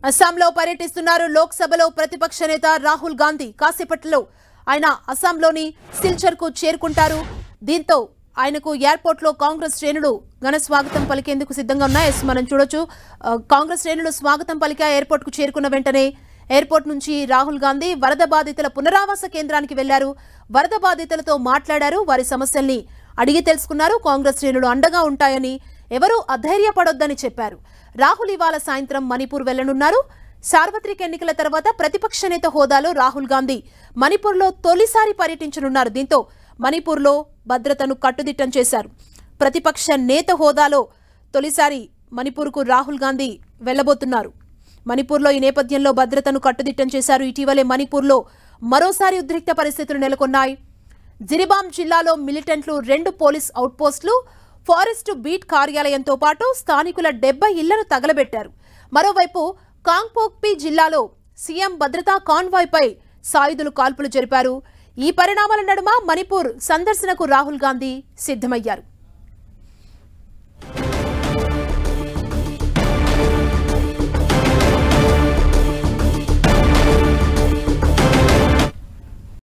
అస్సాంలో పర్యటిస్తున్నారు లోక్సభలో ప్రతిపక్ష నేత రాహుల్ గాంధీ. కాసేపట్లో ఆయన అస్సాంలోని సిల్చర్కు చేరుకుంటారు. దీంతో ఆయనకు ఎయిర్పోర్ట్లో కాంగ్రెస్ శ్రేణులు ఘన స్వాగతం పలికేందుకు సిద్ధంగా ఉన్నాయి. మనం చూడొచ్చు, కాంగ్రెస్ శ్రేణులు స్వాగతం పలికే ఎయిర్పోర్ట్కు చేరుకున్న వెంటనే ఎయిర్పోర్ట్ నుంచి రాహుల్ గాంధీ వరద బాధితుల పునరావాస కేంద్రానికి వెళ్లారు. వరద బాధితులతో మాట్లాడారు, వారి సమస్యల్ని అడిగి తెలుసుకున్నారు. కాంగ్రెస్ శ్రేణులు అండగా ఉంటాయని, ఎవరూ అధైర్యపడొద్దని చెప్పారు. రాహుల్ ఇవాళ సాయంత్రం మణిపూర్ వెళ్లనున్నారు. సార్వత్రిక ఎన్నికల తర్వాత ప్రతిపక్ష నేత హోదాలో రాహుల్ గాంధీ మణిపూర్లో తొలిసారి పర్యటించనున్నారు. దీంతో మణిపూర్లో భద్రతను కట్టుదిట్టం చేశారు. ప్రతిపక్ష నేత హోదాలో తొలిసారి మణిపూర్కు రాహుల్ గాంధీ వెళ్లబోతున్నారు. మణిపూర్లో ఈ నేపథ్యంలో భద్రతను కట్టుదిట్టం చేశారు. ఇటీవలే మణిపూర్లో మరోసారి ఉద్రిక్త పరిస్థితులు నెలకొన్నాయి. జిరిబామ్ జిల్లాలో మిలిటెంట్లు 2 పోలీస్ అవుట్పోస్టులు, ఫారెస్ట్ బీట్ కార్యాలయంతో పాటు స్థానికుల 70 ఇళ్లను తగలబెట్టారు. మరోవైపు కాంగ్పోక్పి జిల్లాలో సీఎం భద్రతా కాన్వాయ్పై సాయుధులు కాల్పులు జరిపారు. ఈ పరిణామాల నడుమ మణిపూర్ సందర్శనకు రాహుల్ గాంధీ సిద్ధమయ్యారు.